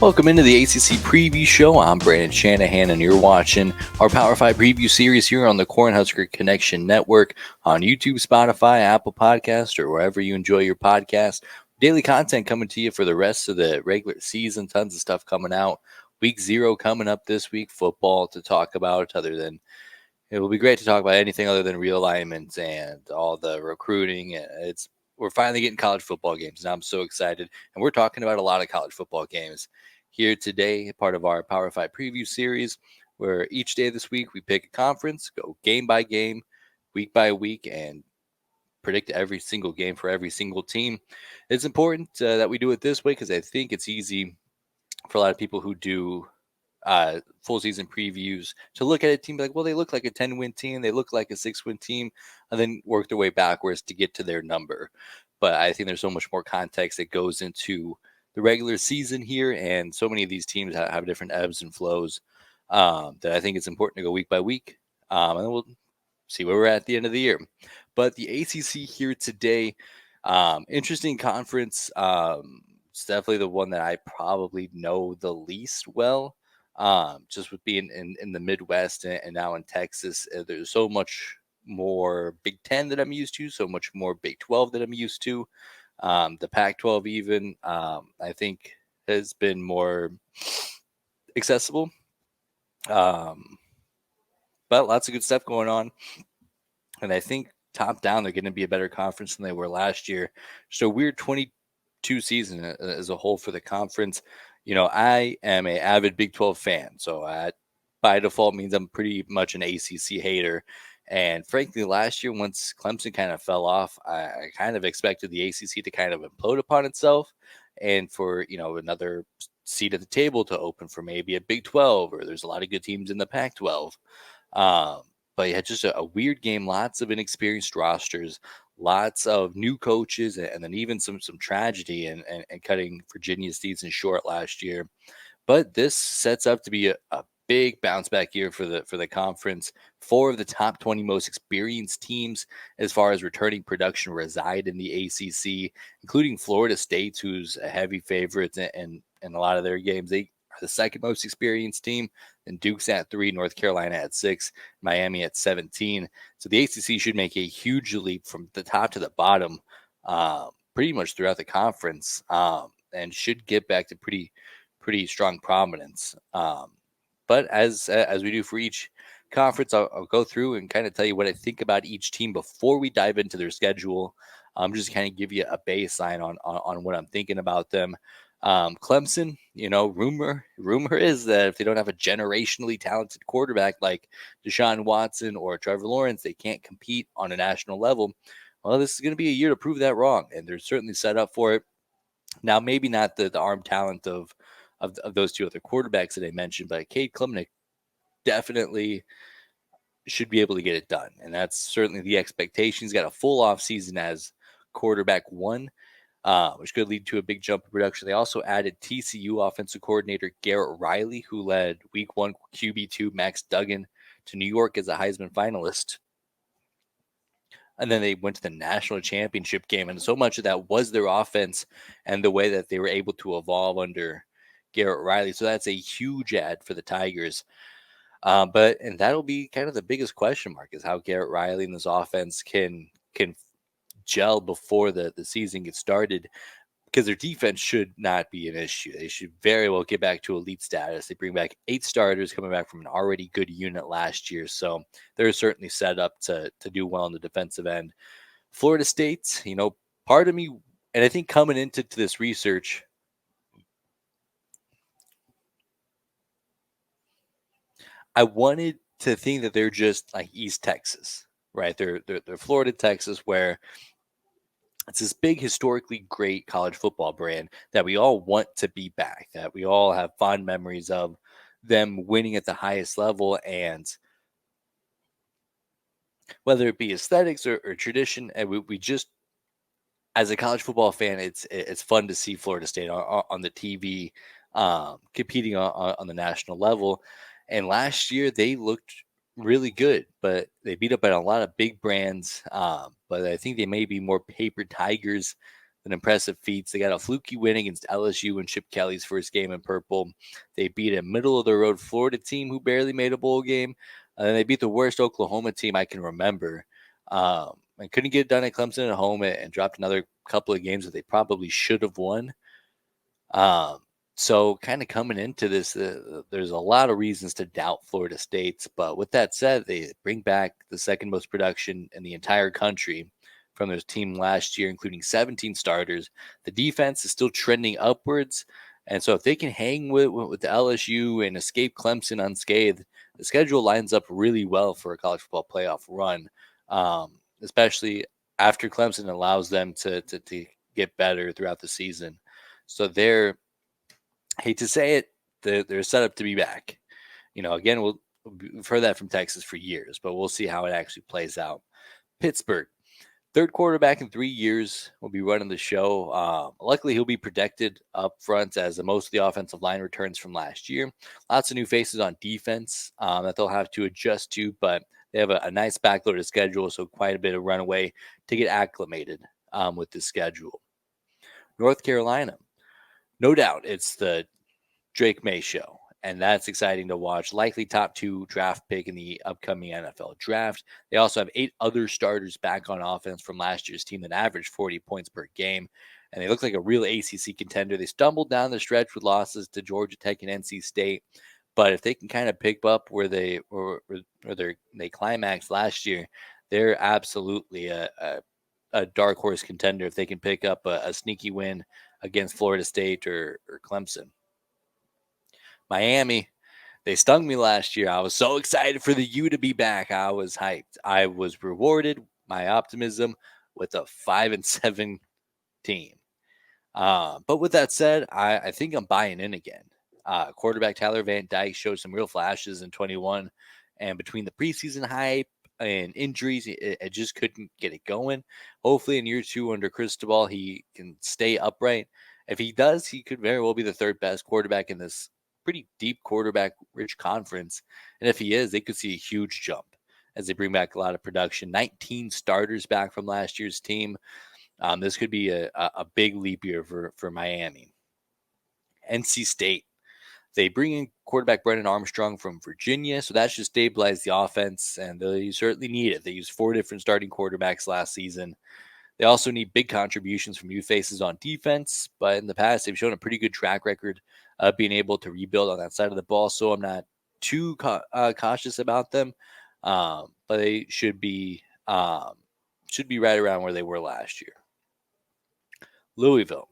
Welcome into the ACC Preview Show. I'm Brandon Shanahan, and you're watching our Power 5 Preview Series here on the Cornhusker Connection Network on YouTube, Spotify, Apple Podcast, or wherever you enjoy your podcast. Daily content coming to you for the rest of the regular season. Tons of stuff coming out. Week 0 coming up this week. Football to talk about other than – it will be great to talk about anything other than realignments and all the recruiting. We're finally getting college football games, and I'm so excited. And we're talking about a lot of college football games here today, part of our Power 5 Preview Series, where each day this week we pick a conference, go game by game, week by week, and predict every single game for every single team. It's important that we do it this way because I think it's easy for a lot of people who do full season previews to look at a team like, well, they look like a 10-win team, they look like a 6-win team, and then work their way backwards to get to their number. But I think there's so much more context that goes into the regular season here, and so many of these teams have different ebbs and flows that I think it's important to go week by week, and then we'll see where we're at the end of the year. But the ACC here today, interesting conference. It's definitely the one that I probably know the least well. Just with being in the Midwest and now in Texas, there's so much more Big Ten that I'm used to, so much more Big 12 that I'm used to. The Pac-12 even, I think, has been more accessible. But lots of good stuff going on. And I think top down, they're going to be a better conference than they were last year. So weird 22 season as a whole for the conference. You know, I am an avid Big 12 fan, so by default means I'm pretty much an ACC hater. And frankly, last year, once Clemson kind of fell off, I kind of expected the ACC to kind of implode upon itself and for, another seat at the table to open for maybe a Big 12, or there's a lot of good teams in the Pac-12. But yeah, just a weird game, lots of inexperienced rosters, lots of new coaches, and then even some tragedy and cutting Virginia's season short last year. But this sets up to be a big bounce back year for the conference. 4 of the top 20 most experienced teams as far as returning production reside in the ACC, including Florida State, who's a heavy favorite in a lot of their games. They are the second most experienced team, and Duke's at 3, North Carolina at 6, Miami at 17. So the ACC should make a huge leap from the top to the bottom, pretty much throughout the conference, and should get back to pretty strong prominence. But as we do for each conference, I'll go through and kind of tell you what I think about each team before we dive into their schedule. Just kind of give you a baseline on what I'm thinking about them. Clemson, rumor is that if they don't have a generationally talented quarterback like Deshaun Watson or Trevor Lawrence, they can't compete on a national level. Well, this is going to be a year to prove that wrong, and they're certainly set up for it. Now, maybe not the arm talent of those 2 other quarterbacks that I mentioned, but Cade Klubnik definitely should be able to get it done, and that's certainly the expectation. He's got a full off season as quarterback 1. Which could lead to a big jump in production. They also added TCU offensive coordinator Garrett Riley, who led Week 1 QB2 Max Duggan to New York as a Heisman finalist. And then they went to the national championship game, and so much of that was their offense and the way that they were able to evolve under Garrett Riley. So that's a huge add for the Tigers. And that'll be kind of the biggest question mark, is how Garrett Riley and this offense can gel before the season gets started, because their defense should not be an issue. They should very well get back to elite status. They bring back 8 starters coming back from an already good unit last year, so they're certainly set up to do well on the defensive end. Florida State, part of me, and I think coming into this research, I wanted to think that they're just like East Texas, right? They're Florida, Texas, where it's this big, historically great college football brand that we all want to be back, that we all have fond memories of them winning at the highest level. And whether it be aesthetics or tradition, and we just, as a college football fan, it's fun to see Florida State on the TV, competing on the national level. And last year they looked really good, but they beat up on a lot of big brands. But I think they may be more paper tigers an impressive feats. They got a fluky win against LSU in Chip Kelly's first game in purple. They beat a middle-of-the-road Florida team who barely made a bowl game. And they beat the worst Oklahoma team I can remember. And couldn't get it done at Clemson at home and dropped another couple of games that they probably should have won. So kind of coming into this, there's a lot of reasons to doubt Florida State. But with that said, they bring back the second most production in the entire country from their team last year, including 17 starters. The defense is still trending upwards. And so if they can hang with the LSU and escape Clemson unscathed, the schedule lines up really well for a college football playoff run, especially after Clemson allows them to get better throughout the season. So they're, hate to say it, they're set up to be back. Again, we've heard that from Texas for years, but we'll see how it actually plays out. Pittsburgh, third quarterback in 3 years, will be running the show. Luckily, he'll be protected up front as most of the offensive line returns from last year. Lots of new faces on defense that they'll have to adjust to, but they have a nice backloaded schedule, so quite a bit of runaway to get acclimated with the schedule. North Carolina, no doubt it's the Drake May show, and that's exciting to watch. Likely top 2 draft pick in the upcoming NFL draft. They also have 8 other starters back on offense from last year's team that averaged 40 points per game, and they look like a real ACC contender. They stumbled down the stretch with losses to Georgia Tech and NC State, but if they can kind of pick up where they climaxed last year, they're absolutely a dark horse contender if they can pick up a sneaky win against Florida State or Clemson. Miami, they stung me last year. I was so excited for the U to be back. I was hyped. I was rewarded my optimism with a 5-7 team. But with that said, I think I'm buying in again. Quarterback Tyler Van Dyke showed some real flashes in 21, and between the preseason hype and injuries, it just couldn't get it going. Hopefully in year 2 under Cristobal, he can stay upright. If he does, he could very well be the third best quarterback in this pretty deep quarterback-rich conference. And if he is, they could see a huge jump as they bring back a lot of production. 19 starters back from last year's team. This could be a big leap year for Miami. NC State. They bring in quarterback Brennan Armstrong from Virginia, so that should stabilize the offense, and they certainly need it. They used 4 different starting quarterbacks last season. They also need big contributions from youth faces on defense, but in the past, they've shown a pretty good track record of being able to rebuild on that side of the ball, so I'm not too cautious about them, but they should be right around where they were last year. Louisville.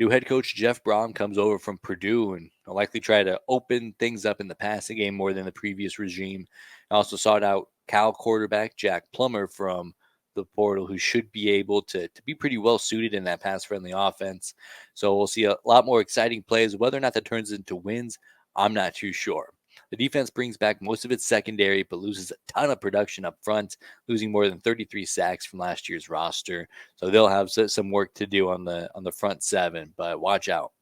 New head coach Jeff Brom comes over from Purdue and will likely try to open things up in the passing game more than the previous regime. Also sought out Cal quarterback Jack Plummer from the portal, who should be able to be pretty well suited in that pass-friendly offense. So we'll see a lot more exciting plays. Whether or not that turns into wins, I'm not too sure. The defense brings back most of its secondary, but loses a ton of production up front, losing more than 33 sacks from last year's roster. So they'll have some work to do on the front 7, but watch out.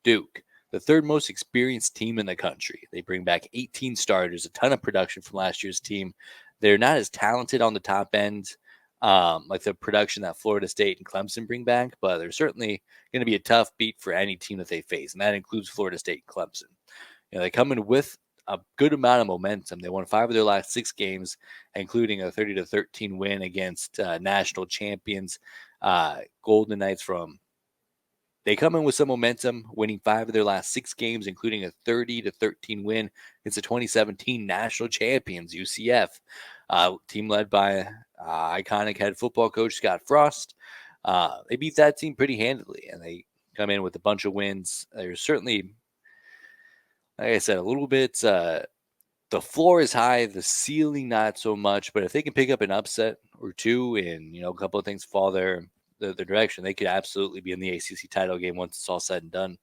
Duke, the third most experienced team in the country. They bring back 18 starters, a ton of production from last year's team. They're not as talented on the top end like the production that Florida State and Clemson bring back, but they're certainly going to be a tough beat for any team that they face, and that includes Florida State and Clemson. They come in with a good amount of momentum. They won 5 of their last 6 games, including a 30-13 win against national champions Golden Knights from. They come in with some momentum, winning 5 of their last 6 games, including a 30-13 win against the 2017 national champions, UCF, team led by iconic head football coach Scott Frost. They beat that team pretty handily, and they come in with a bunch of wins. They're certainly, like I said, a little bit, the floor is high, the ceiling not so much, but if they can pick up an upset or 2 and, a couple of things fall their direction, they could absolutely be in the ACC title game once it's all said and done.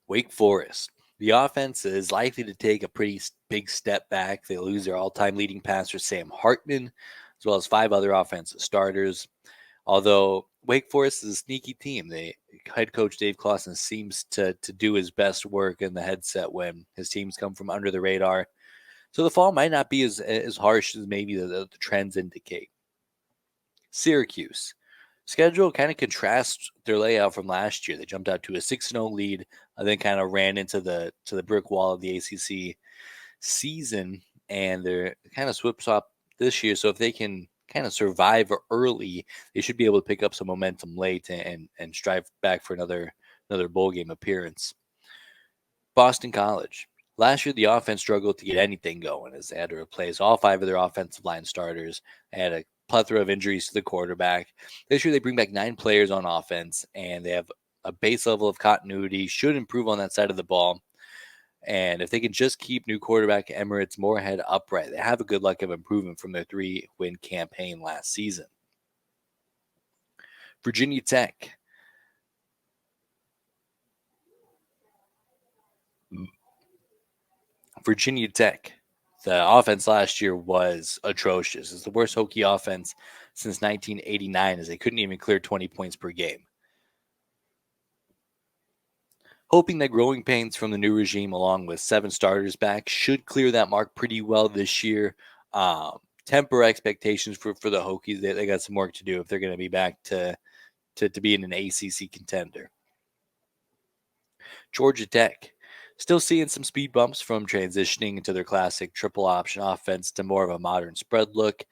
Wake Forest. The offense is likely to take a pretty big step back. They lose their all-time leading passer, Sam Hartman, as well as 5 other offensive starters. Although Wake Forest is a sneaky team. Head coach Dave Clawson seems to do his best work in the headset when his teams come from under the radar. So the fall might not be as harsh as maybe the trends indicate. Syracuse. Schedule kind of contrasts their layout from last year. They jumped out to a 6-0 lead, and then kind of ran into the brick wall of the ACC season, and they're kind of swip swap this year. So if they can kind of survive early, they should be able to pick up some momentum late and strive back for another bowl game appearance. Boston College. Last year, the offense struggled to get anything going as they had to replace all 5 of their offensive line starters. They had a plethora of injuries to the quarterback. This year, they bring back 9 players on offense, and they have a base level of continuity, should improve on that side of the ball. And if they can just keep new quarterback Emirates Moorhead upright, they have a good luck of improvement from their 3-win campaign last season. Virginia Tech. Virginia Tech. The offense last year was atrocious. It's the worst Hokie offense since 1989, as they couldn't even clear 20 points per game. Hoping that growing pains from the new regime, along with 7 starters back, should clear that mark pretty well this year. Temper expectations for the Hokies. They got some work to do if they're going to be back to being an ACC contender. Georgia Tech. Still seeing some speed bumps from transitioning into their classic triple option offense to more of a modern spread look.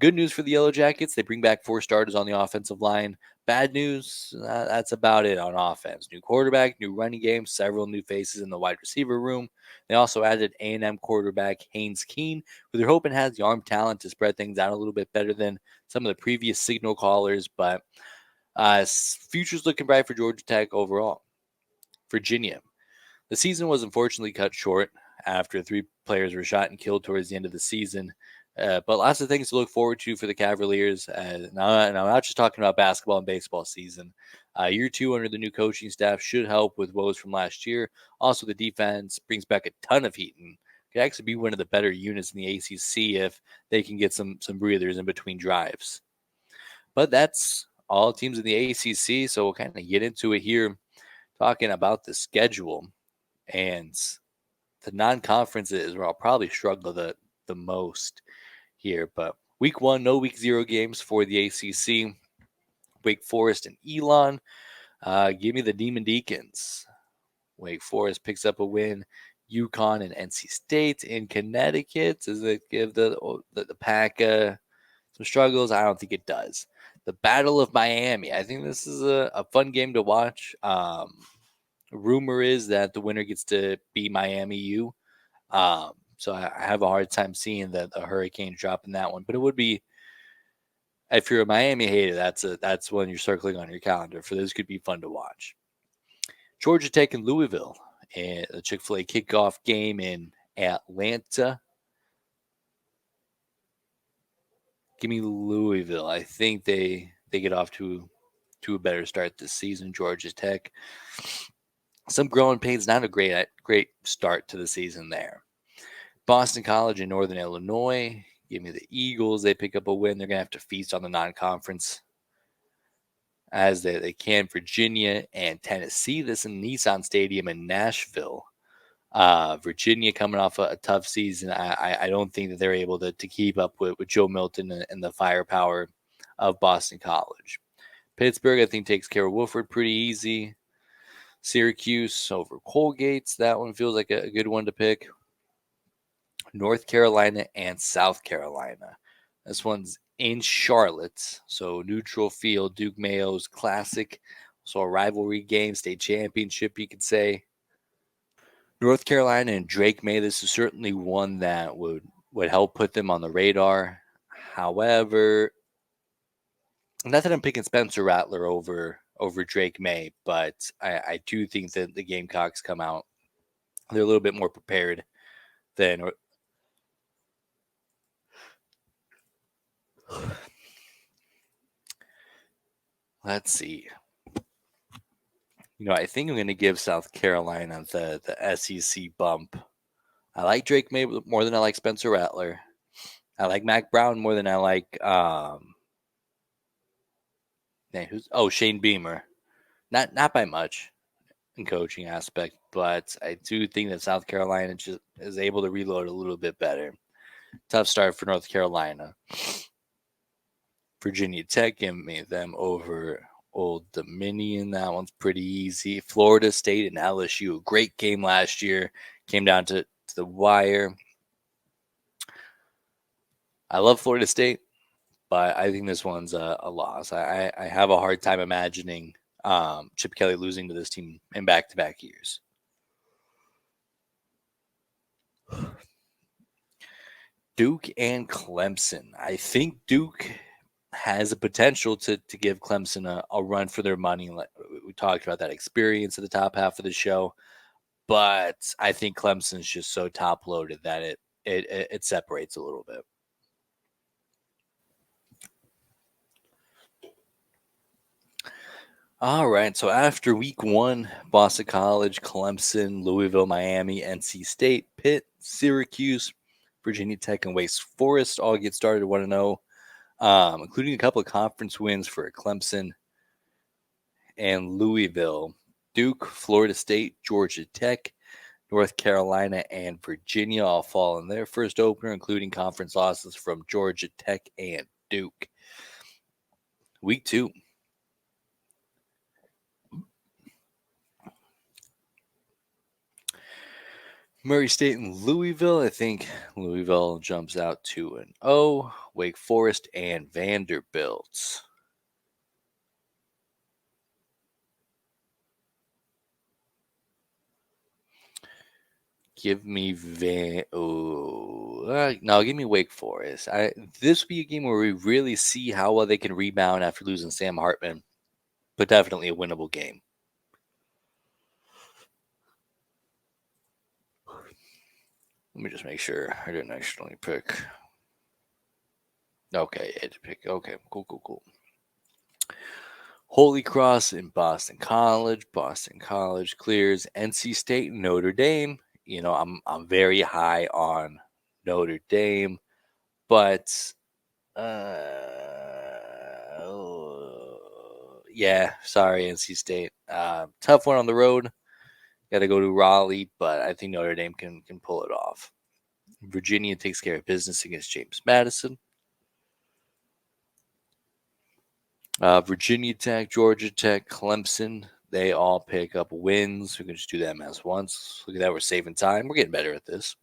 Good news for the Yellow Jackets. They bring back 4 starters on the offensive line. Bad news, that's about it on offense. New quarterback, new running game, several new faces in the wide receiver room. They also added A&M quarterback Haynes Keene, who they're hoping has the arm talent to spread things out a little bit better than some of the previous signal callers. But future's looking bright for Georgia Tech overall. Virginia. The season was unfortunately cut short after 3 players were shot and killed towards the end of the season. But lots of things to look forward to for the Cavaliers. Now, I'm not just talking about basketball and baseball season. Year 2 under the new coaching staff should help with woes from last year. Also, the defense brings back a ton of heat and could actually be one of the better units in the ACC if they can get some breathers in between drives. But that's all teams in the ACC, so we'll kind of get into it here, talking about the schedule. And the non-conference is where I'll probably struggle the most here. But week 1, no week 0 games for the ACC. Wake Forest and Elon. Give me the Demon Deacons. Wake Forest picks up a win. UConn and NC State in Connecticut. Does it give the Pack some struggles? I don't think it does. The Battle of Miami. I think this is a fun game to watch. Rumor is that the winner gets to be Miami U. So I have a hard time seeing the Hurricanes dropping that one. But it would be, if you're a Miami hater, that's one you're circling on your calendar. For those could be fun to watch. Georgia Tech and Louisville, and the Chick-fil-A kickoff game in Atlanta. Give me Louisville. I think they get off to a better start this season. Georgia Tech. Some growing pains, not a great start to the season there. Boston College in Northern Illinois. Give me the Eagles. They pick up a win. They're going to have to feast on the non-conference as they can. Virginia and Tennessee. This in Nissan Stadium in Nashville. Virginia coming off a tough season. I don't think that they're able to keep up with Joe Milton and the firepower of Boston College. Pittsburgh, I think, takes care of Wofford pretty easy. Syracuse over Colgate. That one feels like a good one to pick. North Carolina and South Carolina. This one's in Charlotte, so neutral field. Duke Mayo's classic, so a rivalry game, state championship, you could say. North Carolina and Drake May. This is certainly one that would help put them on the radar. However, not that I'm picking Spencer Rattler over Drake May, but I do think that the Gamecocks come out. They're a little bit more prepared than. Let's see. I think I'm going to give South Carolina the SEC bump. I like Drake May more than I like Spencer Rattler. I like Mac Brown more than I like Shane Beamer. Not by much in coaching aspect, but I do think that South Carolina just is able to reload a little bit better. Tough start for North Carolina. Virginia Tech, give me them over Old Dominion. That one's pretty easy. Florida State and LSU. Great game last year. Came down to the wire. I love Florida State, but I think this one's a loss. I have a hard time imagining Chip Kelly losing to this team in back-to-back years. Duke and Clemson. I think Duke has a potential to give Clemson a run for their money. We talked about that experience at the top half of the show, but I think Clemson's just so top loaded that it separates a little bit. All right, so after week 1, Boston College, Clemson, Louisville, Miami, NC State, Pitt, Syracuse, Virginia Tech, and Wake Forest all get started 1-0, including a couple of conference wins for Clemson and Louisville. Duke, Florida State, Georgia Tech, North Carolina, and Virginia all fall in their first opener, including conference losses from Georgia Tech and Duke. Week 2. Murray State and Louisville. I think Louisville jumps out 2-0. Wake Forest and Vanderbilt. Give me give me Wake Forest. This will be a game where we really see how well they can rebound after losing Sam Hartman, but definitely a winnable game. Let me just make sure I didn't actually pick. Okay, I had to pick. Okay, cool. Holy Cross and Boston College. Boston College clears NC State and Notre Dame. You know, I'm very high on Notre Dame, but yeah, sorry, NC State. Tough one on the road. Got to go to Raleigh, but I think Notre Dame can pull it off. Virginia takes care of business against James Madison. Virginia Tech, Georgia Tech, Clemson, they all pick up wins. We can just do them as once. Look at that, we're saving time. We're getting better at this.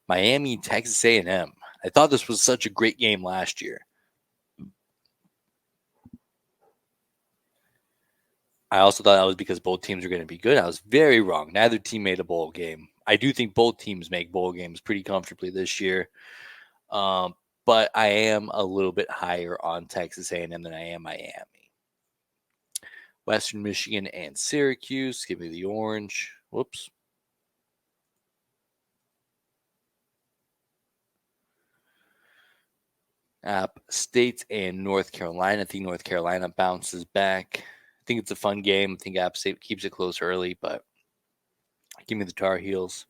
Miami, Texas A&M. I thought this was such a great game last year. I also thought that was because both teams are going to be good. I was very wrong. Neither team made a bowl game. I do think both teams make bowl games pretty comfortably this year. But I am a little bit higher on Texas A&M than I am Miami. Western Michigan and Syracuse. Give me the orange. Whoops. App State and North Carolina. I think North Carolina bounces back. I think it's a fun game. I think App State keeps it close early, but give me the Tar Heels.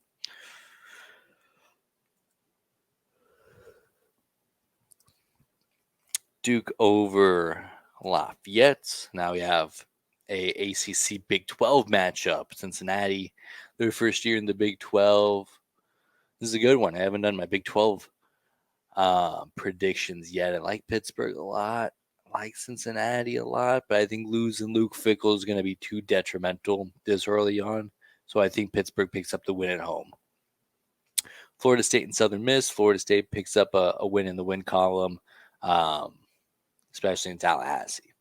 Duke over Lafayette. Now we have a ACC Big 12 matchup. Cincinnati, their first year in the Big 12. This is a good one. I haven't done my Big 12 predictions yet. I like Pittsburgh a lot. I like Cincinnati a lot, but I think losing Luke Fickell is going to be too detrimental this early on. So I think Pittsburgh picks up the win at home. Florida State and Southern Miss. Florida State picks up a win in the win column, especially in Tallahassee.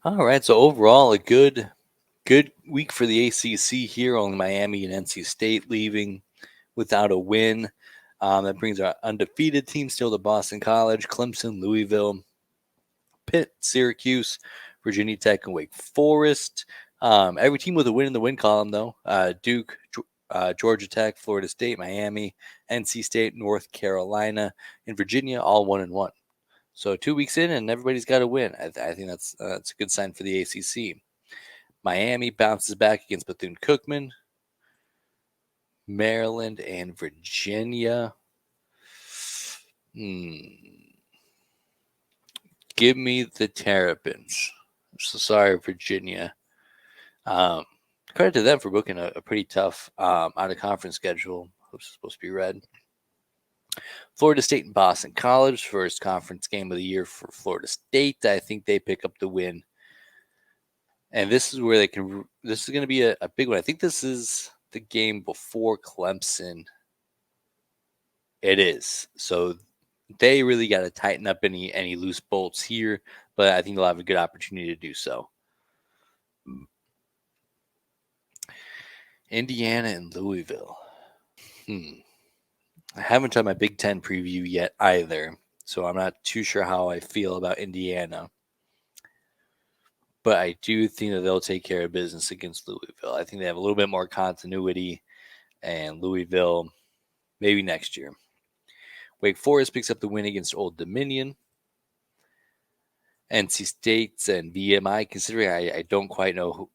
All right, so overall, a good week for the ACC here. Only Miami and NC State leaving without a win. That brings our undefeated team still to Boston College, Clemson, Louisville, Pitt, Syracuse, Virginia Tech, and Wake Forest. Every team with a win in the win column, though. Duke, Georgia Tech, Florida State, Miami, NC State, North Carolina, and Virginia, all 1-1. So 2 weeks in, and everybody's got a win. I think that's a good sign for the ACC. Miami bounces back against Bethune-Cookman, Maryland, and Virginia. Give me the Terrapins. I'm so sorry, Virginia. Um, Credit to them for booking a pretty tough out-of-conference schedule. Which is supposed to be red. Florida State and Boston College, first conference game of the year for Florida State. I think they pick up the win. And this is where they can. This is going to be a big one. I think this is the game before Clemson. It is. So they really got to tighten up any loose bolts here, but I think they'll have a good opportunity to do so. Indiana and Louisville. I haven't done my Big Ten preview yet either, so I'm not too sure how I feel about Indiana. But I do think that they'll take care of business against Louisville. I think they have a little bit more continuity, and Louisville maybe next year. Wake Forest picks up the win against Old Dominion. NC State and VMI, considering I don't quite know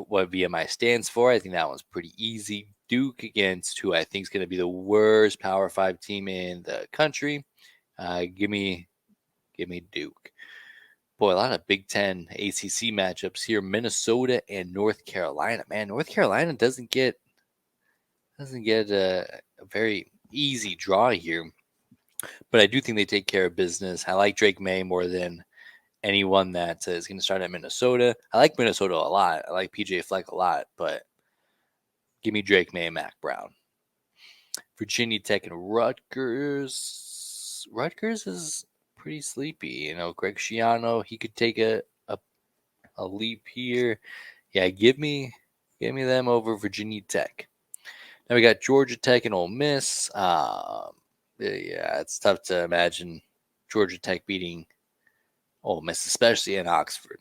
what VMI stands for, I think that one's pretty easy. Duke against who I think is going to be the worst Power 5 team in the country. Give me Duke. Boy, a lot of Big Ten ACC matchups here. Minnesota and North Carolina. Man, North Carolina doesn't get a very easy draw here, but I do think they take care of business. I like Drake May more than anyone that is going to start at Minnesota. I like Minnesota a lot. I like PJ Fleck a lot, but give me Drake May and Mac Brown. Virginia Tech and Rutgers. Rutgers is pretty sleepy. Greg Schiano, he could take a leap here. Yeah, give me them over Virginia Tech. Now we got Georgia Tech and Ole Miss. Yeah, it's tough to imagine Georgia Tech beating Ole Miss, especially in Oxford.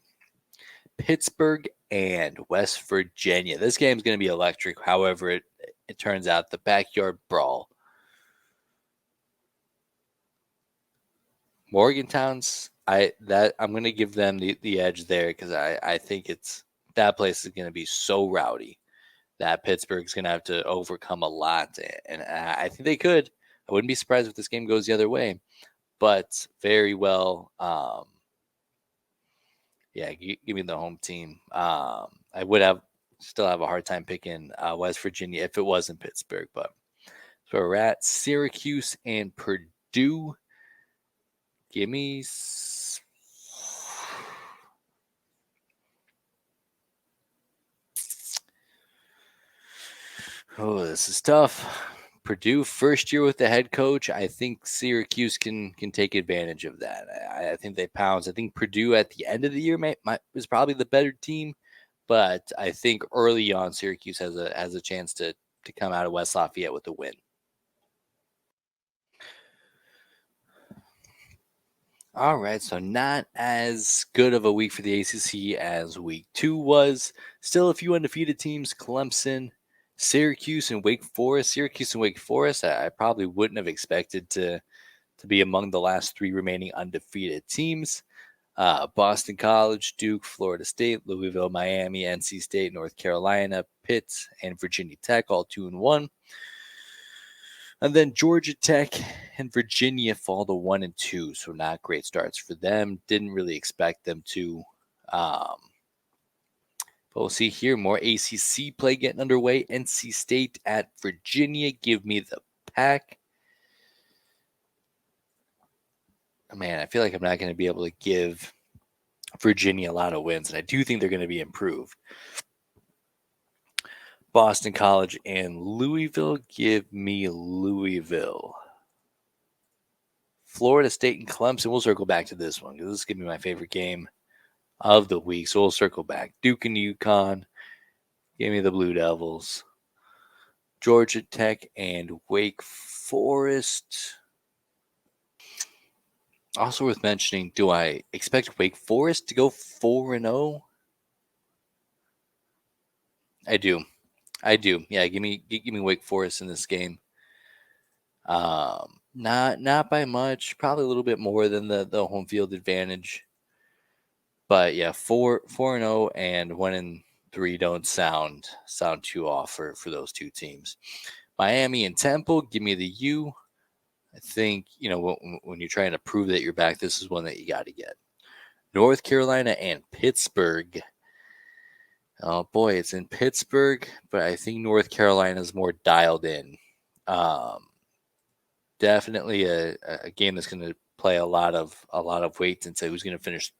Pittsburgh and West Virginia. This game's going to be electric. However, it turns out, the backyard brawl. Morgantown's, I'm going to give them the edge there because I think that place is going to be so rowdy that Pittsburgh's going to have to overcome a lot, and I think they could. I wouldn't be surprised if this game goes the other way, but very well. Yeah, give me the home team. I would still have a hard time picking West Virginia if it wasn't Pittsburgh, but so we're at Syracuse and Purdue. Give me. Oh, this is tough. Purdue, first year with the head coach. I think Syracuse can take advantage of that. I think they pounce. I think Purdue at the end of the year was probably the better team, but I think early on Syracuse has a chance to come out of West Lafayette with a win. All right, so not as good of a week for the ACC as week 2 was. Still a few undefeated teams: Clemson, Syracuse, and Wake Forest. Syracuse and Wake Forest, I probably wouldn't have expected to be among the last 3 remaining undefeated teams. Boston College, Duke, Florida State, Louisville, Miami, NC State, North Carolina, Pitt, and Virginia Tech, all 2-1. And then Georgia Tech and Virginia fall to 1-2, so not great starts for them. Didn't really expect them to. But we'll see here more ACC play getting underway. NC State at Virginia. Give me the Pack. Man, I feel like I'm not going to be able to give Virginia a lot of wins, and I do think they're going to be improved. Boston College and Louisville. Give me Louisville. Florida State and Clemson. We'll circle back to this one because this is going to be my favorite game of the week. So we'll circle back. Duke and UConn. Give me the Blue Devils. Georgia Tech and Wake Forest. Also worth mentioning, do I expect Wake Forest to go 4-0? I do. Yeah, give me Wake Forest in this game. Not by much, probably a little bit more than the home field advantage. But yeah, 4-0 and 1-3 don't sound too off for those two teams. Miami and Temple, give me the U. I think, when you're trying to prove that you're back, this is one that you got to get. North Carolina and Pittsburgh. Oh boy, it's in Pittsburgh, but I think North Carolina is more dialed in. Definitely a game that's going to play a lot of weight into who's going to finish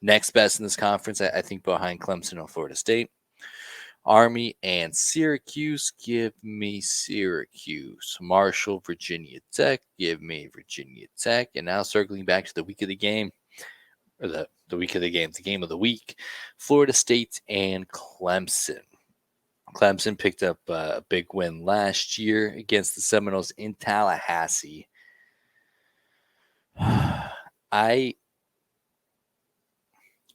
next best in this conference. I think behind Clemson and Florida State. Army and Syracuse, give me Syracuse. Marshall, Virginia Tech, give me Virginia Tech. And now circling back to the week of the game, or the week of the game, the game of the week, Florida State and Clemson. Clemson picked up a big win last year against the Seminoles in Tallahassee.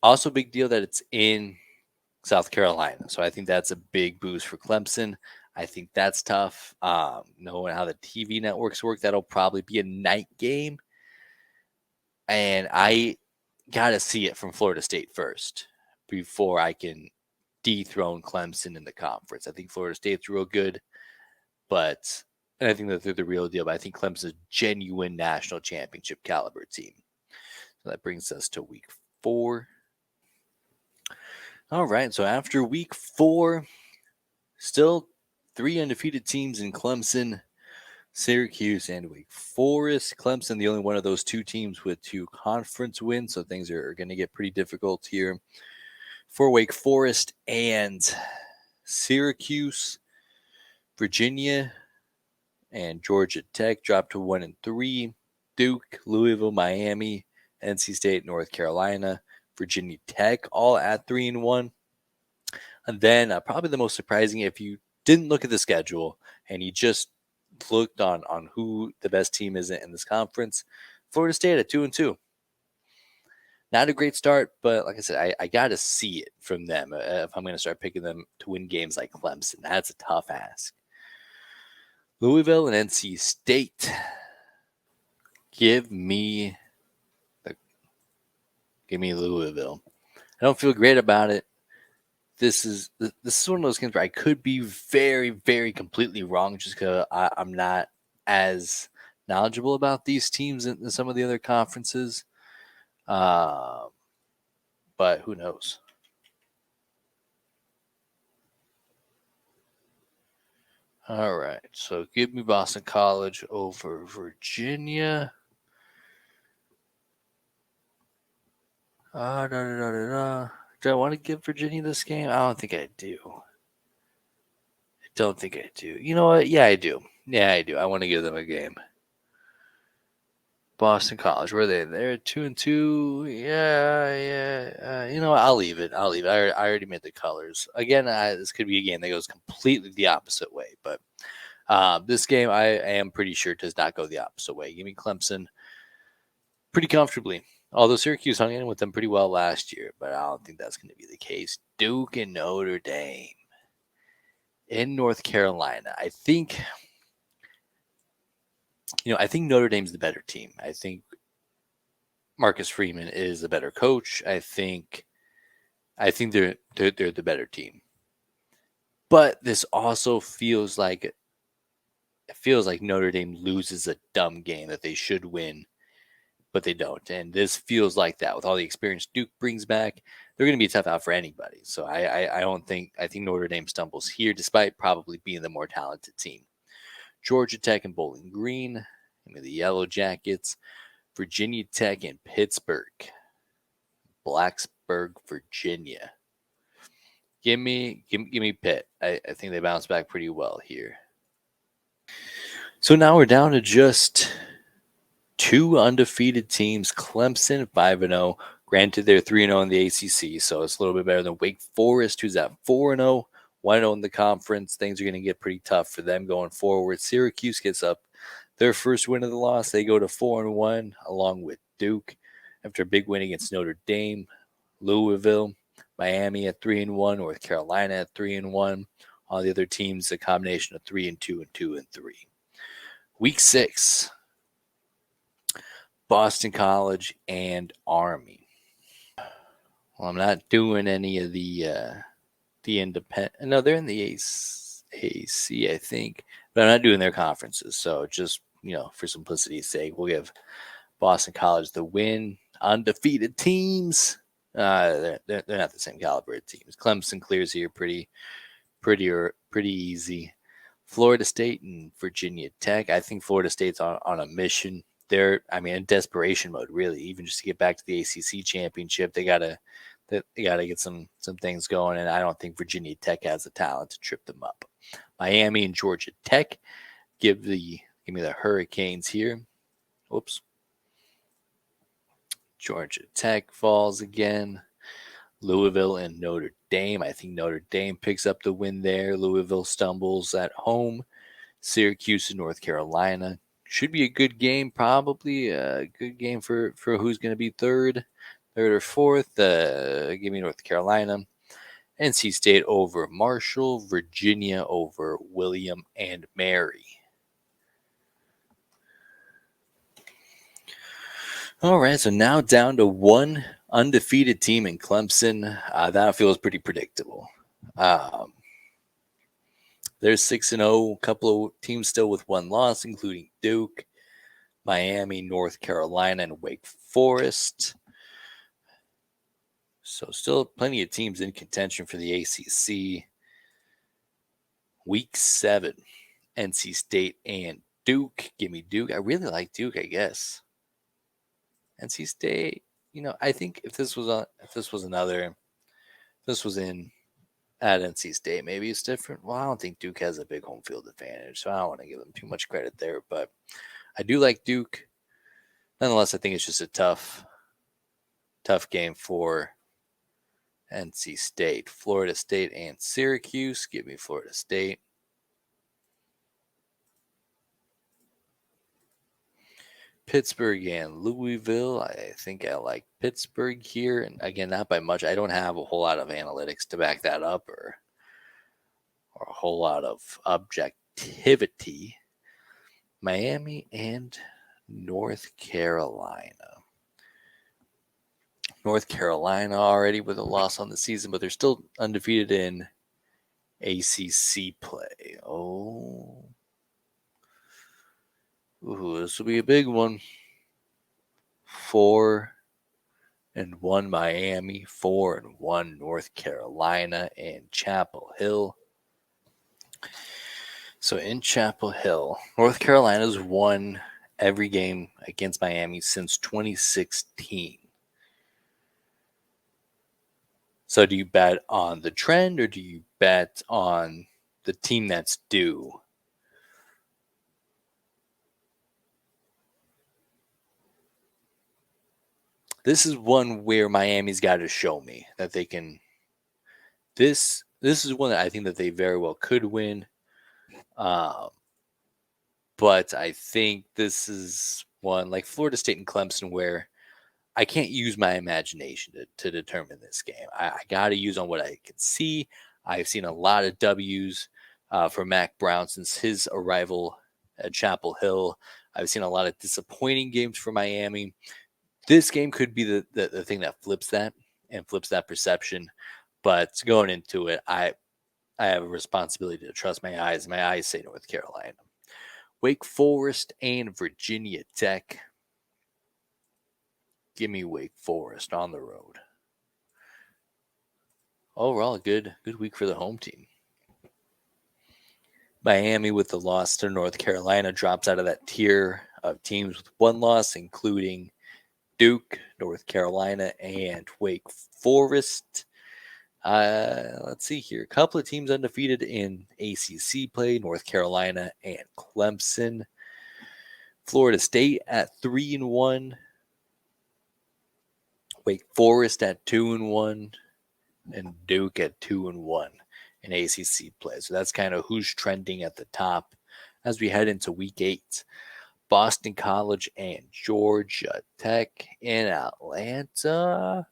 Also big deal that it's in South Carolina. So I think that's a big boost for Clemson. I think that's tough. Knowing how the TV networks work, that'll probably be a night game. And I got to see it from Florida State first before I can dethrone Clemson in the conference. I think Florida State's real good, and I think that they're the real deal. But I think Clemson's a genuine national championship caliber team. So that brings us to week 4. All right, so after week 4, still 3 undefeated teams in Clemson, Syracuse, and Wake Forest. Clemson, the only one of those 2 teams with 2 conference wins, so things are going to get pretty difficult here for Wake Forest and Syracuse. Virginia and Georgia Tech dropped to 1-3. Duke, Louisville, Miami, NC State, North Carolina, Virginia Tech, all at 3-1. And then probably the most surprising, if you didn't look at the schedule and you just looked on who the best team is in this conference, Florida State at 2-2. Not a great start, but like I said, I got to see it from them if I'm going to start picking them to win games like Clemson. That's a tough ask. Louisville and NC State. Give me Louisville. I don't feel great about it. This is one of those games where I could be very, very completely wrong just because I'm not as knowledgeable about these teams in some of the other conferences. But who knows? All right, so give me Boston College over Virginia. Do I want to give Virginia this game? I don't think I do. You know what? Yeah, I do. I want to give them a game. Boston College, were they? They're 2-2. Yeah. You know what? I'll leave it. I already made the colors. Again, this could be a game that goes completely the opposite way, but this game I am pretty sure does not go the opposite way. Give me Clemson pretty comfortably. Although Syracuse hung in with them pretty well last year, but I don't think that's going to be the case. Duke and Notre Dame in North Carolina. I think Notre Dame's the better team. I think Marcus Freeman is the better coach. I think they're the better team. But this also feels like Notre Dame loses a dumb game that they should win, but they don't. And this feels like that with all the experience Duke brings back. They're going to be tough out for anybody. So I think Notre Dame stumbles here, despite probably being the more talented team. Georgia Tech and Bowling Green, the Yellow Jackets, Virginia Tech and Pittsburgh, Blacksburg, Virginia. Give me Pitt. I think they bounce back pretty well here. So now we're down to just 2 undefeated teams. Clemson 5-0. Granted, they're 3-0 in the ACC, so it's a little bit better than Wake Forest, who's at 4-0. 1-0 in the conference. Things are going to get pretty tough for them going forward. Syracuse gets up their first win of the loss. They go to 4-1 along with Duke after a big win against Notre Dame. Louisville, Miami at 3-1, North Carolina at 3-1. All the other teams a combination of 3-2 and 2-3. Week 6, Boston College and Army. Well, I'm not doing any of the independent. No, they're in the AC, I think, but I'm not doing their conferences. So just for simplicity's sake, we'll give Boston College the win. Undefeated teams. They're not the same caliber of teams. Clemson clears here pretty easy. Florida State and Virginia Tech. I think Florida State's on a mission. They're, in desperation mode, really, even just to get back to the ACC championship. They gotta get some things going, and I don't think Virginia Tech has the talent to trip them up. Miami and Georgia Tech. Give me the Hurricanes here. Whoops. Georgia Tech falls again. Louisville and Notre Dame. I think Notre Dame picks up the win there. Louisville stumbles at home. Syracuse and North Carolina. Should be a good game, probably a good game for who's going to be third or fourth. Give me North Carolina. NC State over Marshall. Virginia over William and Mary. All right, so now down to one undefeated team in Clemson. That feels pretty predictable. They're 6-0. A couple of teams still with one loss, including Duke, Miami, North Carolina, and Wake Forest. So still plenty of teams in contention for the ACC. Week 7, NC State and Duke. Give me Duke. I really like Duke, I guess. NC State, I think if this was in at NC State, maybe it's different. Well, I don't think Duke has a big home field advantage, so I don't want to give them too much credit there. But I do like Duke. Nonetheless, I think it's just a tough game for NC State. Florida State and Syracuse. Give me Florida State. Pittsburgh and Louisville. I think I like Pittsburgh here. And again, not by much. I don't have a whole lot of analytics to back that up or a whole lot of objectivity. Miami and North Carolina. North Carolina already with a loss on the season, but they're still undefeated in ACC play. Ooh, this will be a big one. 4-1 Miami, 4-1 North Carolina, and Chapel Hill. So in Chapel Hill, North Carolina's won every game against Miami since 2016. So do you bet on the trend or do you bet on the team that's due? This is one where Miami's got to show me that they can. This is one that I think that they very well could win. But I think this is one like Florida State and Clemson where I can't use my imagination to determine this game. I got to use on what I can see. I've seen a lot of W's for Mac Brown since his arrival at Chapel Hill. I've seen a lot of disappointing games for Miami. This game could be the thing that flips that perception. But going into it, I have a responsibility to trust my eyes. My eyes say North Carolina. Wake Forest and Virginia Tech. Give me Wake Forest on the road. Overall, a good week for the home team. Miami with the loss to North Carolina drops out of that tier of teams with one loss, including Duke, North Carolina, and Wake Forest. Let's see here. A couple of teams undefeated in ACC play, North Carolina and Clemson. Florida State at 3-1. Wake Forest at 2-1. And Duke at 2-1 in ACC play. So that's kind of who's trending at the top as we head into week 8. Boston College and Georgia Tech in Atlanta.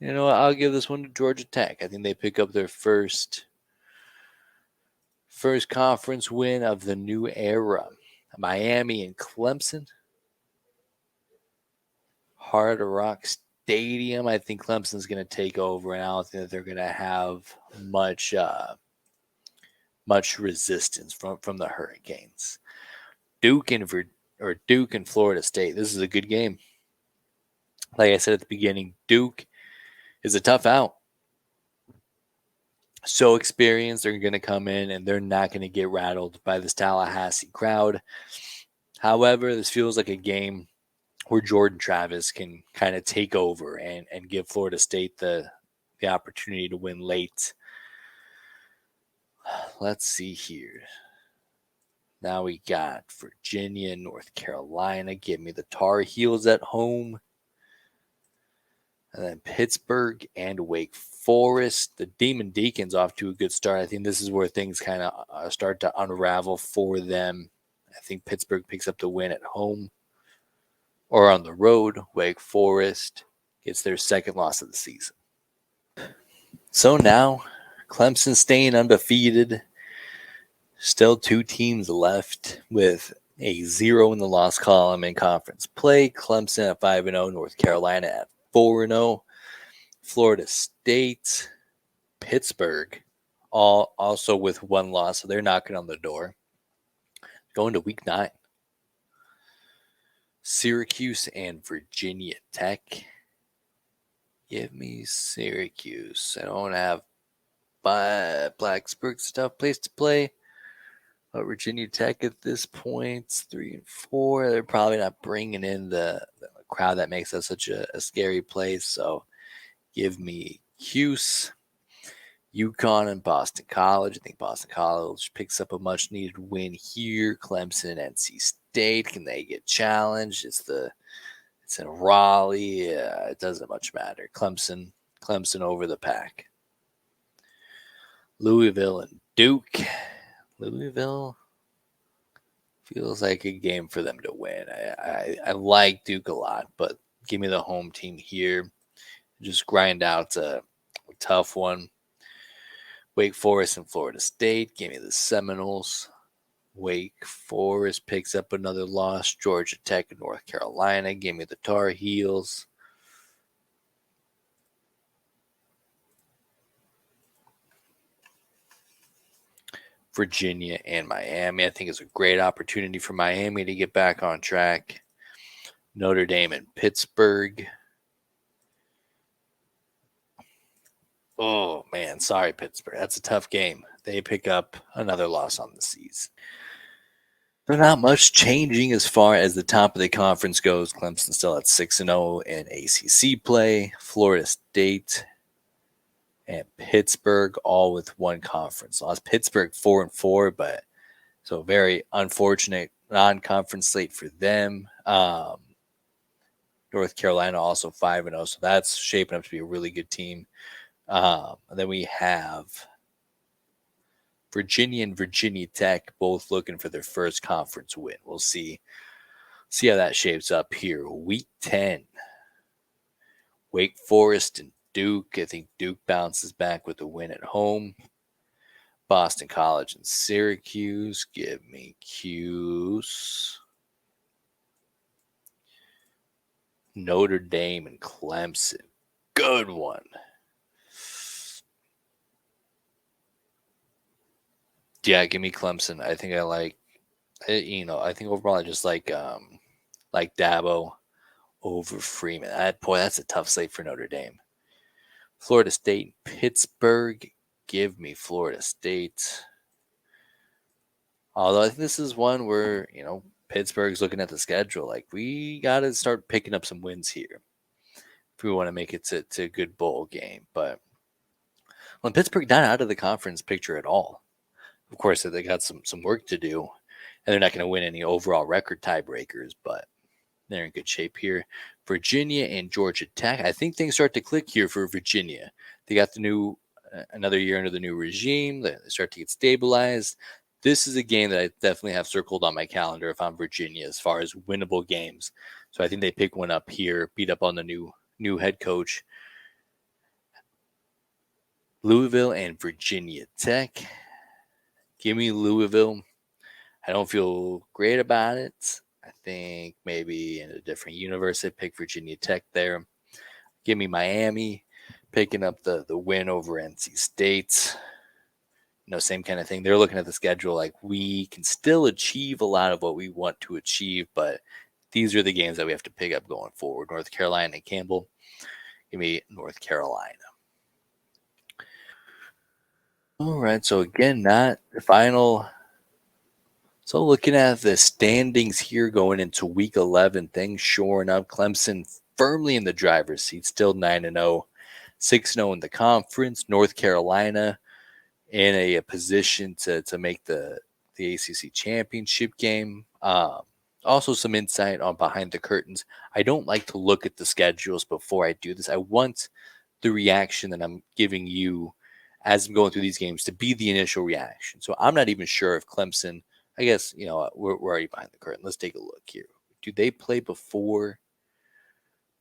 I'll give this one to Georgia Tech. I think they pick up their first conference win of the new era. Miami and Clemson. Hard Rock Stadium. I think Clemson's going to take over, and I don't think that they're going to have much much resistance from the Hurricanes. Duke and Florida State. This is a good game. Like I said at the beginning, Duke is a tough out. So experienced, they're going to come in and they're not going to get rattled by this Tallahassee crowd. However, this feels like a game where Jordan Travis can kind of take over and give Florida State the opportunity to win late. Let's see here. Now we got Virginia and North Carolina. Give me the Tar Heels at home. And then Pittsburgh and Wake Forest. The Demon Deacons off to a good start. I think this is where things kind of start to unravel for them. I think Pittsburgh picks up the win at home or on the road. Wake Forest gets their second loss of the season. So now Clemson staying undefeated. Still 2 teams left with a 0 in the loss column in conference play. Clemson at 5-0, North Carolina at 4-0, Florida State, Pittsburgh, all also with 1 loss, so they're knocking on the door. Going to week 9. Syracuse and Virginia Tech. Give me Syracuse. I don't have Blacksburg's a tough place to play. But Virginia Tech at this point, 3-4. They're probably not bringing in the crowd that makes that such a scary place. So give me Cuse, UConn, and Boston College. I think Boston College picks up a much-needed win here. Clemson, NC State. Can they get challenged? It's in Raleigh. It doesn't much matter. Clemson over the Pack. Louisville and Duke. Louisville feels like a game for them to win. I like Duke a lot, but give me the home team here. Just grind out a tough one. Wake Forest and Florida State. Give me the Seminoles. Wake Forest picks up another loss. Georgia Tech and North Carolina. Give me the Tar Heels. Virginia and Miami. I think it's a great opportunity for Miami to get back on track. Notre Dame and Pittsburgh. Oh, man. Sorry, Pittsburgh. That's a tough game. They pick up another loss on the season. There's not much changing as far as the top of the conference goes. Clemson still at 6-0 in ACC play. Florida State and Pittsburgh all with 1 conference loss. Pittsburgh 4-4, but so very unfortunate non-conference slate for them. North Carolina also 5-0, so that's shaping up to be a really good team. And then we have Virginia and Virginia Tech both looking for their first conference win. We'll see how that shapes up here. Week 10. Wake Forest and Duke. I think Duke bounces back with a win at home. Boston College and Syracuse. Give me Cuse. Notre Dame and Clemson. Good one. Yeah, give me Clemson. I think I think overall I just like Dabo over Freeman. That's a tough slate for Notre Dame. Florida State, Pittsburgh. Give me Florida State. Although I think this is one where, Pittsburgh's looking at the schedule. Like, we got to start picking up some wins here if we want to make it to a good bowl game. But when Pittsburgh not out of the conference picture at all, of course, they got some work to do, and they're not going to win any overall record tiebreakers, but they're in good shape here. Virginia and Georgia Tech. I think things start to click here for Virginia. They got another year under the new regime. They start to get stabilized. This is a game that I definitely have circled on my calendar if I'm Virginia as far as winnable games. So I think they pick one up here, beat up on the new head coach. Louisville and Virginia Tech. Give me Louisville. I don't feel great about it. I think maybe in a different universe, I'd pick Virginia Tech there. Give me Miami, picking up the win over NC State. same kind of thing. They're looking at the schedule like we can still achieve a lot of what we want to achieve, but these are the games that we have to pick up going forward. North Carolina and Campbell. Give me North Carolina. All right, so again, not the final. So looking at the standings here going into Week 11, things shoring up. Clemson firmly in the driver's seat, still 9-0, 6-0 in the conference. North Carolina in a position to make the ACC championship game. Also, some insight on behind the curtains. I don't like to look at the schedules before I do this. I want the reaction that I'm giving you as I'm going through these games to be the initial reaction. So I'm not even sure if Clemson, I guess, we're already behind the curtain. Let's take a look here. Do they play before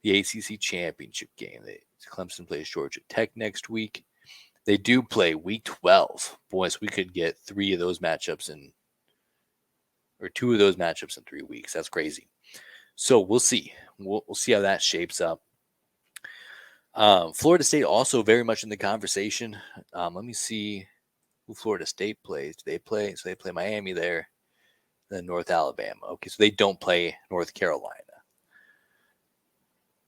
the ACC championship game? Clemson plays Georgia Tech next week. They do play Week 12. Boys, we could get 3 of those matchups or 2 of those matchups in 3 weeks. That's crazy. So we'll see. We'll see how that shapes up. Florida State also very much in the conversation. Let me see who Florida State plays. Do they play? So they play Miami there, then North Alabama. Okay, so they don't play North Carolina.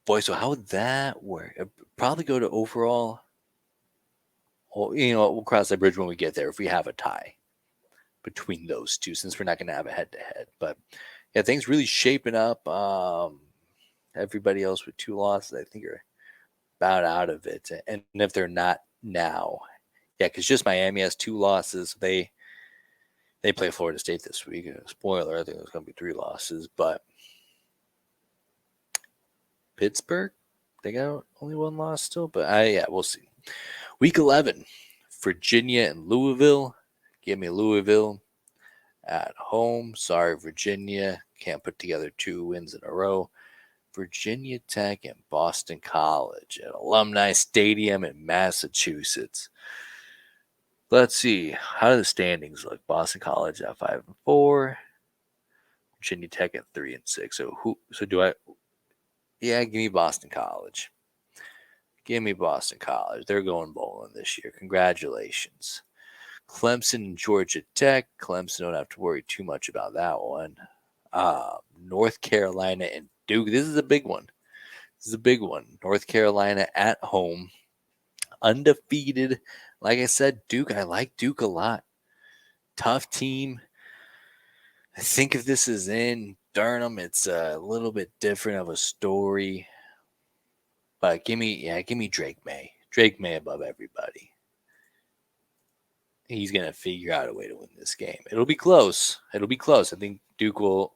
Boy, so how would that work? It'd probably go to overall. Well, we'll cross that bridge when we get there if we have a tie between those two, since we're not going to have a head-to-head. But, yeah, things really shaping up. Everybody else with 2 losses, I think, are about out of it. And if they're not now, yeah, because just Miami has 2 losses. They play Florida State this week. Spoiler, I think there's going to be 3 losses. But Pittsburgh, they got only 1 loss still. But, we'll see. Week 11, Virginia and Louisville. Give me Louisville at home. Sorry, Virginia. Can't put together 2 wins in a row. Virginia Tech and Boston College at Alumni Stadium in Massachusetts. Let's see. How do the standings look? Boston College at 5-4. Virginia Tech at 3-6. So do I? Yeah, give me Boston College. Give me Boston College. They're going bowling this year. Congratulations. Clemson and Georgia Tech. Clemson don't have to worry too much about that one. North Carolina and Duke. This is a big one. North Carolina at home. Undefeated. Like I said, Duke. I like Duke a lot. Tough team. I think if this is in Durham, it's a little bit different of a story. But give me Drake May. Drake May above everybody. He's going to figure out a way to win this game. It'll be close. I think Duke will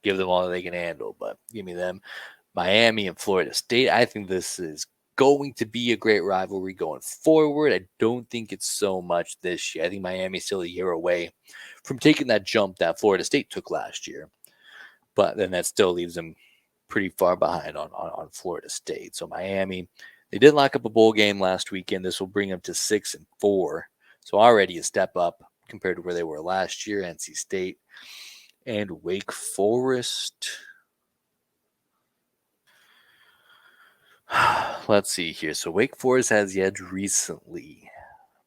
give them all they can handle, but give me them. Miami and Florida State. I think this is going to be a great rivalry going forward. I don't think it's so much this year. I think Miami's still a year away from taking that jump that Florida State took last year. But then that still leaves them pretty far behind on Florida State. So Miami, they did lock up a bowl game last weekend. This will bring them to 6-4. So already a step up compared to where they were last year. NC State and Wake Forest. Let's see here. So Wake Forest has the edge recently,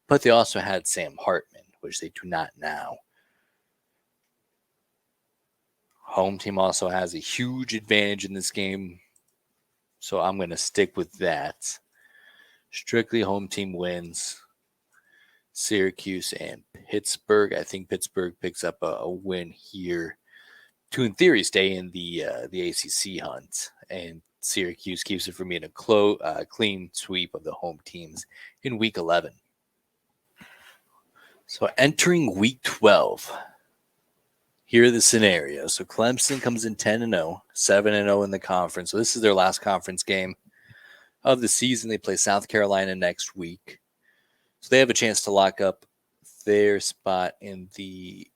but they also had Sam Hartman, which they do not now. Home team also has a huge advantage in this game, so I'm going to stick with that. Strictly home team wins. Syracuse and Pittsburgh. I think Pittsburgh picks up a win here to, in theory, stay in the ACC hunt, and Syracuse keeps it from being a clean sweep of the home teams in Week 11. So entering Week 12, here are the scenarios. So Clemson comes in 10-0, 7-0 in the conference. So this is their last conference game of the season. They play South Carolina next week. So they have a chance to lock up their spot in the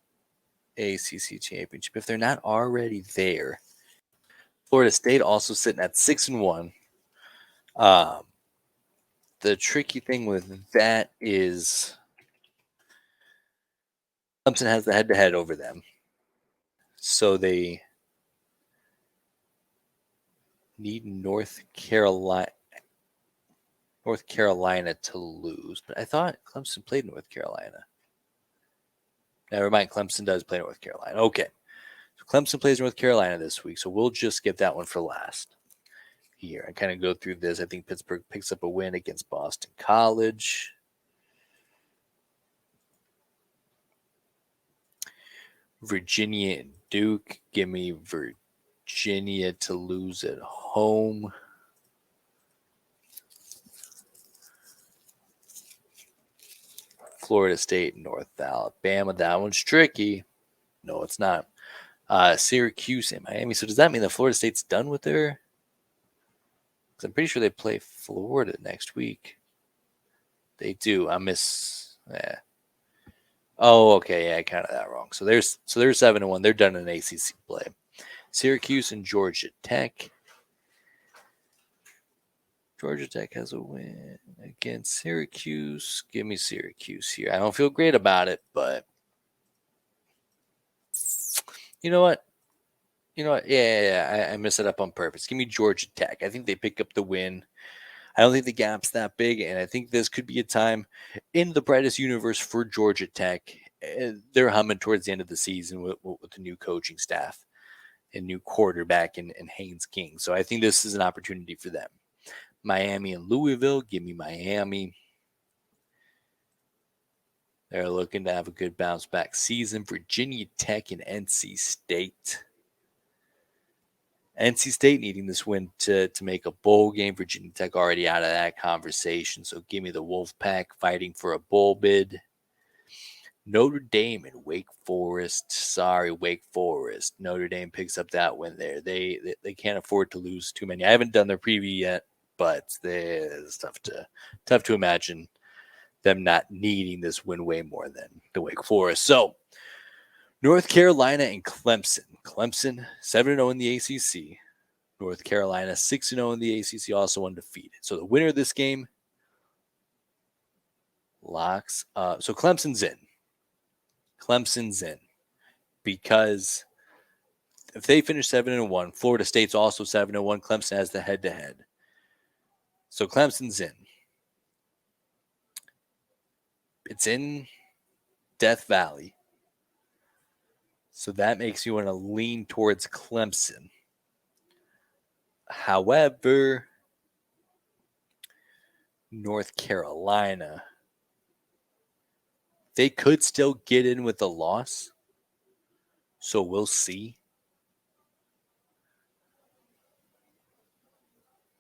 ACC championship if they're not already there. Florida State also sitting at 6-1. The tricky thing with that is Clemson has the head-to-head over them. So they need North Carolina to lose. But I thought Clemson played North Carolina. Never mind. Clemson does play North Carolina. Okay. So Clemson plays North Carolina this week. So we'll just get that one for last here. I kind of go through this. I think Pittsburgh picks up a win against Boston College. Virginia and Duke. Give me Virginia to lose at home. Florida State and North Alabama. That one's tricky. No, it's not. Syracuse and Miami. So does that mean that Florida State's done with their? Because I'm pretty sure they play Florida next week. They do. I miss. Yeah. Oh, okay. Yeah, I counted that wrong. So they're 7-1. They're done in ACC play. Syracuse and Georgia Tech. Georgia Tech has a win against Syracuse. Give me Syracuse here. I don't feel great about it, but you know what? Yeah. I messed it up on purpose. Give me Georgia Tech. I think they pick up the win. I don't think the gap's that big, and I think this could be a time in the brightest universe for Georgia Tech. They're humming towards the end of the season with the new coaching staff and new quarterback and Haynes King. So I think this is an opportunity for them. Miami and Louisville. Give me Miami. They're looking to have a good bounce back season. Virginia Tech and NC State. NC State needing this win to make a bowl game. Virginia Tech already out of that conversation. So give me the Wolfpack fighting for a bowl bid. Notre Dame and Wake Forest. Sorry, Wake Forest. Notre Dame picks up that win there. They can't afford to lose too many. I haven't done their preview yet, but it's tough to imagine them not needing this win way more than the Wake Forest. So North Carolina and Clemson. Clemson 7-0 in the ACC. North Carolina 6-0 in the ACC, also undefeated. So the winner of this game locks up. So Clemson's in. Clemson's in because if they finish 7-1, Florida State's also 7-1. Clemson has the head-to-head. So Clemson's in. It's in Death Valley. So that makes you want to lean towards Clemson. However, North Carolina, they could still get in with a loss. So we'll see.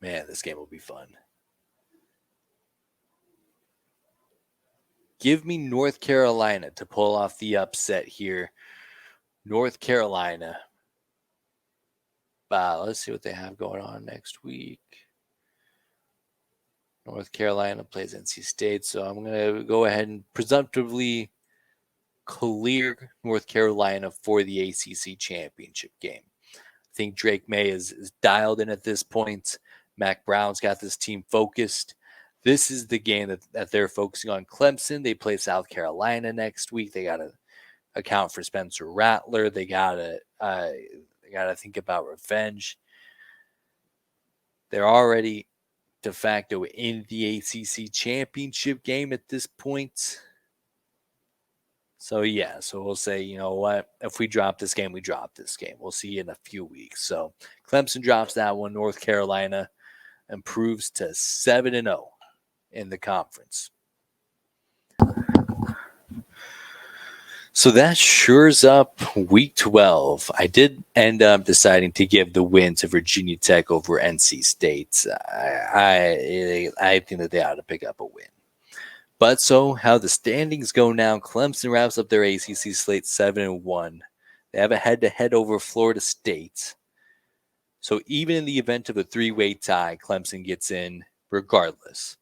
Man, this game will be fun. Give me North Carolina to pull off the upset here. North Carolina. Let's see what they have going on next week. North Carolina plays NC State, so I'm going to go ahead and presumptively clear North Carolina for the ACC championship game. I think Drake May is dialed in at this point. Mac Brown's got this team focused. This is the game that they're focusing on. Clemson, they play South Carolina next week. They got to account for Spencer Rattler. They got to think about revenge. They're already de facto in the ACC championship game at this point. So, yeah. So, we'll say, you know what? If we drop this game, we drop this game. We'll see you in a few weeks. So, Clemson drops that one. North Carolina improves to 7-0 in the conference. So that shores up week 12. I did end up deciding to give the win to Virginia Tech over NC State. I think that they ought to pick up a win. But so how the standings go now, Clemson wraps up their ACC slate 7-1. They have a head-to-head over Florida State. So even in the event of a three-way tie, Clemson gets in regardless.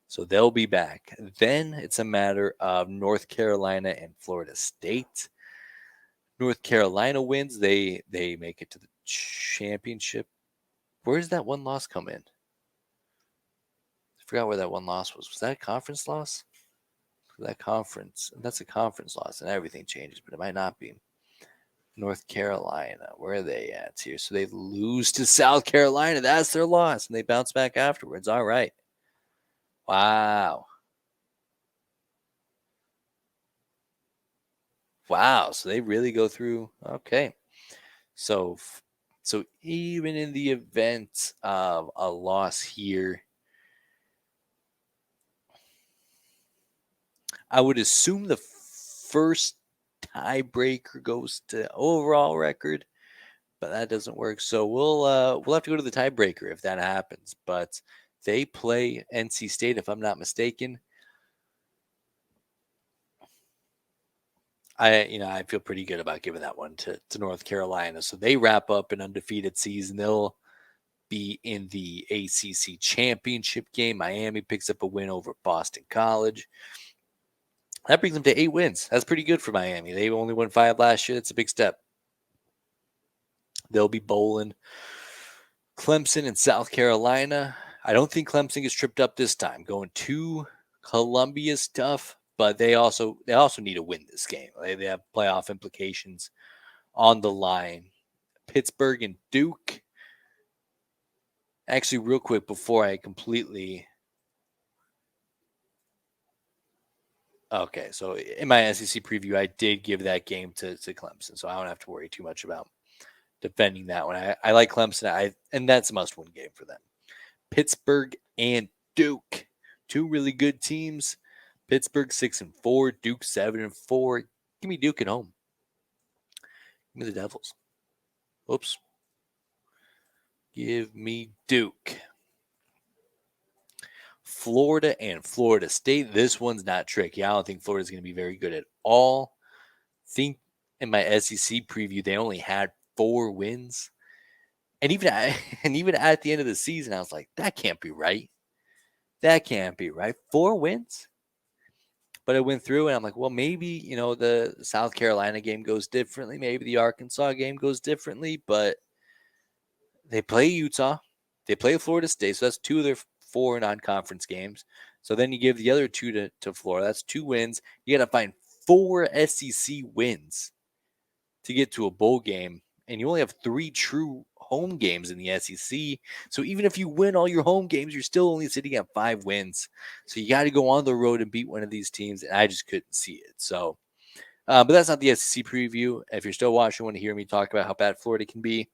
So they'll be back. Then it's a matter of North Carolina and Florida State. North Carolina wins. They make it to the championship. Where does that one loss come in? I forgot where that one loss was. Was that a conference loss? That conference. That's a conference loss, and everything changes, but it might not be. North Carolina. Where are they at here? So they lose to South Carolina. That's their loss, and they bounce back afterwards. All right. Wow. Wow. So they really go through. Okay. So, so even in the event of a loss here, I would assume the first tiebreaker goes to overall record, but that doesn't work. So we'll have to go to the tiebreaker if that happens. But they play NC State, if I'm not mistaken. I feel pretty good about giving that one to North Carolina. So they wrap up an undefeated season. They'll be in the ACC championship game. Miami picks up a win over Boston College. That brings them to 8 wins. That's pretty good for Miami. They only won 5 last year. That's a big step. They'll be bowling Clemson and South Carolina. I don't think Clemson gets tripped up this time. Going to Columbia's tough, but they also need to win this game. They have playoff implications on the line. Pittsburgh and Duke. Actually, real quick before I completely. Okay, so in my SEC preview, I did give that game to Clemson, so I don't have to worry too much about defending that one. I like Clemson, and that's a must-win game for them. Pittsburgh and Duke, 2 really good teams. Pittsburgh 6-4, Duke 7-4. Give me Duke at home. Give me the Devils. Oops. Give me Duke. Florida and Florida State. This one's not tricky. I don't think Florida's going to be very good at all. Think in my SEC preview, they only had 4 wins. And even at the end of the season, I was like, that can't be right. That can't be right. 4 wins? But I went through and I'm like, well, maybe, the South Carolina game goes differently. Maybe the Arkansas game goes differently. But they play Utah. They play Florida State. So that's 2 of their 4 non-conference games. So then you give the other 2 to Florida. That's 2 wins. You got to find 4 SEC wins to get to a bowl game. And you only have 3 true home games in the SEC. So even if you win all your home games, you're still only sitting at 5 wins. So you got to go on the road and beat one of these teams. And I just couldn't see it. So, but that's not the SEC preview. If you're still watching, want to hear me talk about how bad Florida can be,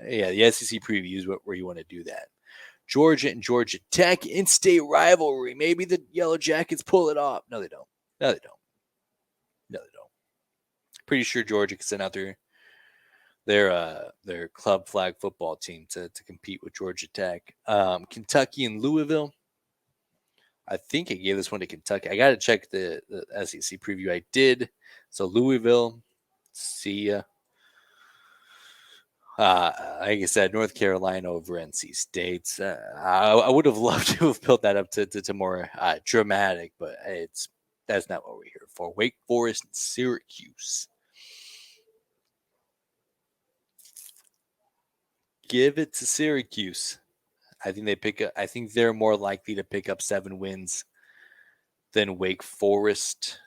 yeah, the SEC preview is where you want to do that. Georgia and Georgia Tech, in-state rivalry. Maybe the Yellow Jackets pull it off. No, they don't. No, they don't. No, they don't. Pretty sure Georgia can send out their club flag football team to compete with Georgia Tech. Kentucky and Louisville. I think I gave this one to Kentucky. I got to check the SEC preview. I did. So Louisville, see ya. Like I said, North Carolina over NC State. I would have loved to have built that up to more dramatic, but that's not what we're here for. Wake Forest and Syracuse. Give it to Syracuse. I think they're more likely to pick up 7 wins than Wake Forest.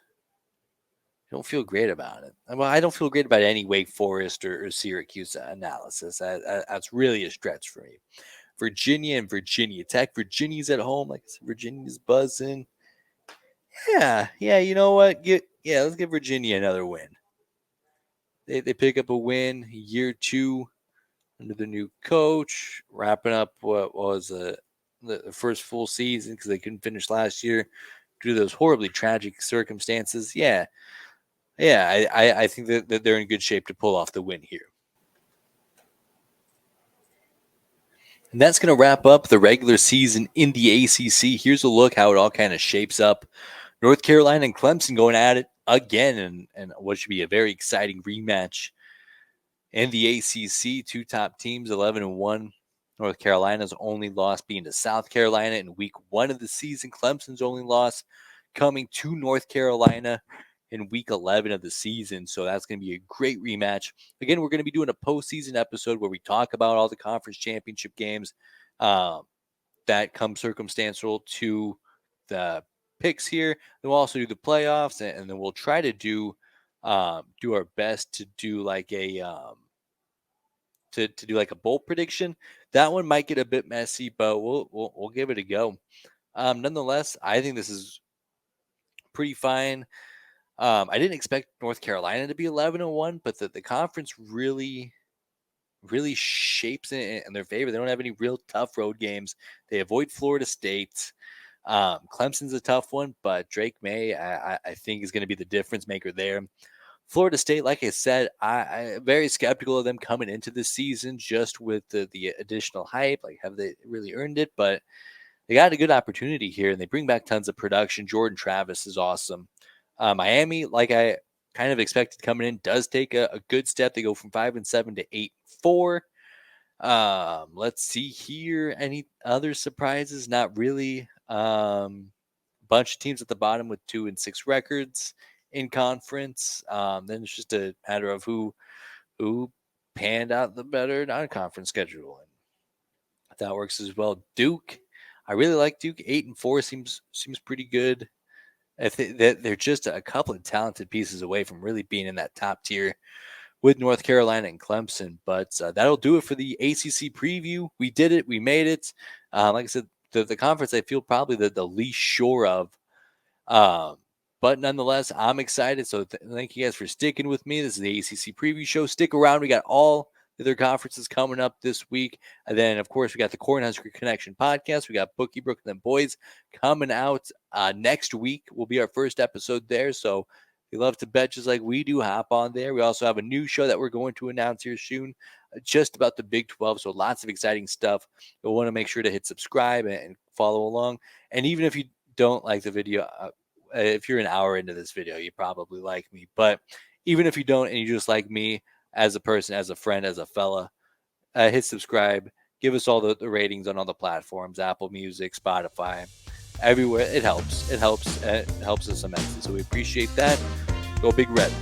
I don't feel great about it. Well, I don't feel great about any Wake Forest or Syracuse analysis. That's really a stretch for me. Virginia and Virginia Tech. Virginia's at home. Like I said, Virginia's buzzing. Yeah. You know what? Let's give Virginia another win. They pick up a win year 2 under the new coach, wrapping up what was the first full season because they couldn't finish last year due to those horribly tragic circumstances. Yeah, I think that they're in good shape to pull off the win here. And that's going to wrap up the regular season in the ACC. Here's a look how it all kind of shapes up. North Carolina and Clemson going at it again, and what should be a very exciting rematch. In the ACC, 2 top teams, 11-1. North Carolina's only loss being to South Carolina in week 1 of the season. Clemson's only loss coming to North Carolina in week 11 of the season. So that's going to be a great rematch. Again, we're going to be doing a postseason episode where we talk about all the conference championship games that come circumstantial to the picks here. Then we'll also do the playoffs, and then we'll try to do our best to do like a to do like a bowl prediction. That one might get a bit messy, but we'll give it a go. Nonetheless, I think this is pretty fine. I didn't expect North Carolina to be 11-1, but the conference really shapes it in their favor. They don't have any real tough road games. They avoid Florida State. Clemson's a tough one, but Drake May, I think, is going to be the difference maker there. Florida State, like I said, I'm very skeptical of them coming into this season just with the additional hype. Like, have they really earned it? But they got a good opportunity here, and they bring back tons of production. Jordan Travis is awesome. Miami, like I kind of expected coming in, does take a good step. They go from 5-7 to 8-4. Let's see here. Any other surprises? Not really. Bunch of teams at the bottom with 2-6 records in conference. Then it's just a matter of who panned out the better non-conference schedule, and that works as well. Duke, I really like Duke. 8-4 seems pretty good. I think that they're just a couple of talented pieces away from really being in that top tier with North Carolina and Clemson. But that'll do it for the ACC preview. We did it. We made it. Like I said, the conference I feel probably the least sure of. But nonetheless, I'm excited. So thank you guys for sticking with me. This is the ACC preview show. Stick around. We got all the other conferences coming up this week. And then, of course, we got the Cornhusker Connection podcast. We got Bookie Brooklyn Boys coming out next week. Will be our first episode there. So if you love to bet just like we do, hop on there. We also have a new show that we're going to announce here soon, just about the Big 12. So lots of exciting stuff. You'll want to make sure to hit subscribe and follow along. And even if you don't like the video, if you're an hour into this video, you probably like me. But even if you don't and you just like me as a person, as a friend, as a fella, hit subscribe. Give us all the ratings on all the platforms, Apple Music, Spotify, everywhere. It helps. It helps us immensely. So we appreciate that. Go Big Red.